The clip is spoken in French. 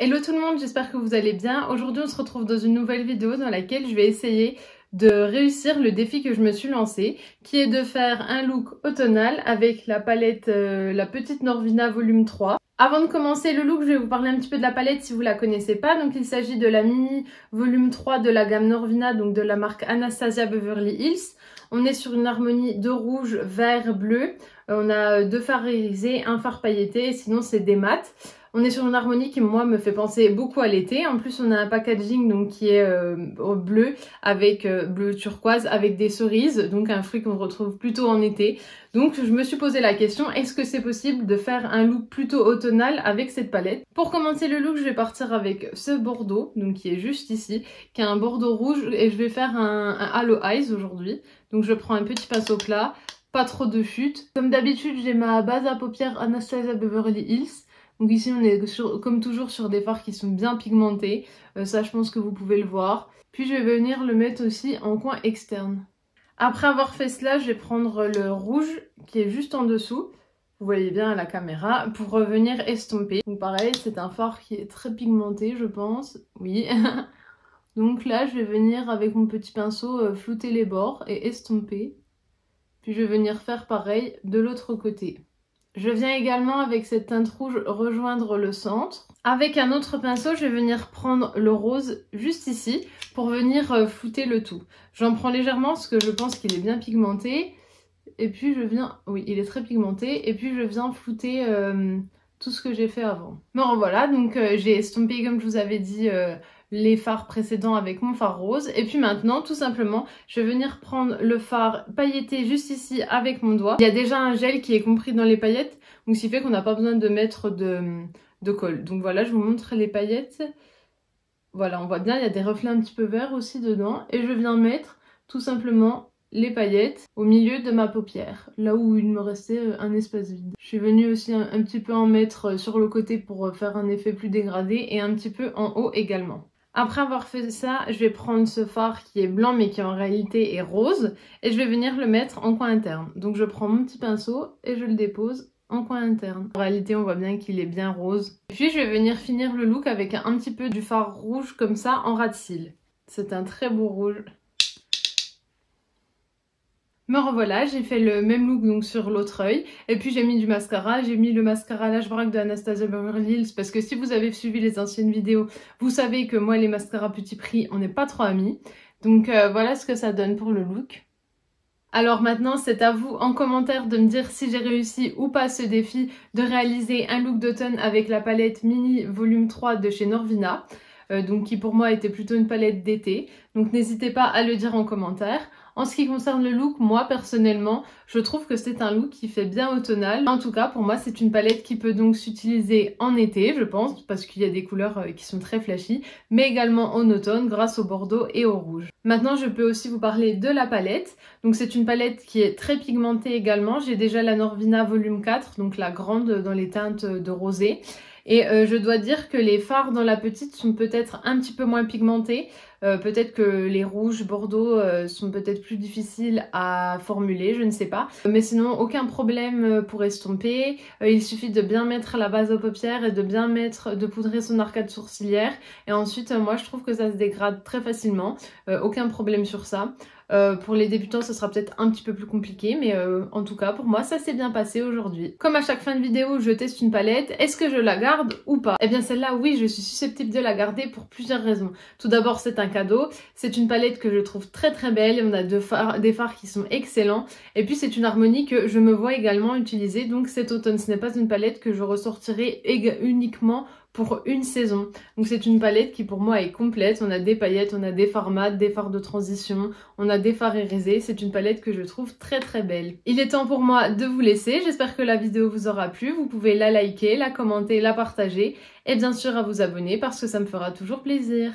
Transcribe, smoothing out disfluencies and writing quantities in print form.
Hello tout le monde, j'espère que vous allez bien. Aujourd'hui on se retrouve dans une nouvelle vidéo dans laquelle je vais essayer de réussir le défi que je me suis lancé, qui est de faire un look automnal avec la palette la petite Norvina volume 3. Avant de commencer le look, je vais vous parler un petit peu de la palette si vous la connaissez pas. Donc il s'agit de la mini volume 3 de la gamme Norvina, donc de la marque Anastasia Beverly Hills. On est sur une harmonie de rouge, vert, bleu. On a deux fards irisés, un fard pailleté, sinon c'est des mats. On est sur une harmonie qui, moi, me fait penser beaucoup à l'été. En plus, on a un packaging donc, qui est bleu, avec bleu turquoise, avec des cerises. Donc, un fruit qu'on retrouve plutôt en été. Donc, je me suis posé la question, est-ce que c'est possible de faire un look plutôt automnal avec cette palette? Pour commencer le look, je vais partir avec ce bordeaux, donc qui est juste ici, qui est un bordeaux rouge. Et je vais faire un Halo Eyes aujourd'hui. Donc, je prends un petit pinceau plat, pas trop de chute. Comme d'habitude, j'ai ma base à paupières Anastasia Beverly Hills. Donc ici on est comme toujours sur des fards qui sont bien pigmentés, ça je pense que vous pouvez le voir. Puis je vais venir le mettre aussi en coin externe. Après avoir fait cela, je vais prendre le rouge qui est juste en dessous, vous voyez bien à la caméra, pour venir estomper. Donc pareil, c'est un fard qui est très pigmenté je pense, oui. Donc là je vais venir avec mon petit pinceau flouter les bords et estomper. Puis je vais venir faire pareil de l'autre côté. Je viens également avec cette teinte rouge rejoindre le centre. Avec un autre pinceau, je vais venir prendre le rose juste ici pour venir flouter le tout. J'en prends légèrement parce que je pense qu'il est bien pigmenté. Et puis je viens... Oui, il est très pigmenté. Et puis je viens flouter tout ce que j'ai fait avant. Bon voilà, donc j'ai estompé comme je vous avais dit... les fards précédents avec mon fard rose. Et puis maintenant, tout simplement, je vais venir prendre le fard pailleté juste ici avec mon doigt. Il y a déjà un gel qui est compris dans les paillettes, donc ce qui fait qu'on n'a pas besoin de mettre de colle. Donc voilà, je vous montre les paillettes. Voilà, on voit bien, il y a des reflets un petit peu verts aussi dedans. Et je viens mettre tout simplement les paillettes au milieu de ma paupière, là où il me restait un espace vide. Je suis venue aussi un petit peu en mettre sur le côté pour faire un effet plus dégradé et un petit peu en haut également. Après avoir fait ça, je vais prendre ce fard qui est blanc mais qui en réalité est rose et je vais venir le mettre en coin interne. Donc je prends mon petit pinceau et je le dépose en coin interne. En réalité, on voit bien qu'il est bien rose. Puis je vais venir finir le look avec un petit peu du fard rouge comme ça en ras de cils. C'est un très beau rouge. Me revoilà, j'ai fait le même look donc sur l'autre œil et puis j'ai mis du mascara, j'ai mis le mascara Lash Braque de Anastasia Beverly Hills parce que si vous avez suivi les anciennes vidéos, vous savez que moi les mascaras petit prix, on n'est pas trop amis. Donc voilà ce que ça donne pour le look. Alors maintenant c'est à vous en commentaire de me dire si j'ai réussi ou pas ce défi de réaliser un look d'automne avec la palette mini volume 3 de chez Norvina. Donc qui pour moi était plutôt une palette d'été. Donc n'hésitez pas à le dire en commentaire. En ce qui concerne le look, moi personnellement, je trouve que c'est un look qui fait bien automnal. En tout cas, pour moi, c'est une palette qui peut donc s'utiliser en été, je pense, parce qu'il y a des couleurs qui sont très flashy, mais également en automne grâce au bordeaux et au rouge. Maintenant, je peux aussi vous parler de la palette. Donc c'est une palette qui est très pigmentée également. J'ai déjà la Norvina volume 4, donc la grande dans les teintes de rosé. Et je dois dire que les fards dans la petite sont peut-être un petit peu moins pigmentés. Peut-être que les rouges bordeaux sont peut-être plus difficiles à formuler, je ne sais pas. Mais sinon, aucun problème pour estomper. Il suffit de bien mettre la base aux paupières et de bien de poudrer son arcade sourcilière. Et ensuite, moi, je trouve que ça se dégrade très facilement. Aucun problème sur ça. Pour les débutants, ce sera peut-être un petit peu plus compliqué, mais en tout cas, pour moi, ça s'est bien passé aujourd'hui. Comme à chaque fin de vidéo, je teste une palette. Est-ce que je la garde ou pas? Eh bien, celle-là, oui, je suis susceptible de la garder pour plusieurs raisons. Tout d'abord, c'est un cadeau. C'est une palette que je trouve très très belle. On a des fards qui sont excellents. Et puis, c'est une harmonie que je me vois également utiliser. Donc, cet automne, ce n'est pas une palette que je ressortirai uniquement pour une saison. Donc c'est une palette qui pour moi est complète. On a des paillettes, on a des fards mat, des fards de transition, on a des fards irisés. C'est une palette que je trouve très très belle. Il est temps pour moi de vous laisser. J'espère que la vidéo vous aura plu. Vous pouvez la liker, la commenter, la partager et bien sûr à vous abonner parce que ça me fera toujours plaisir.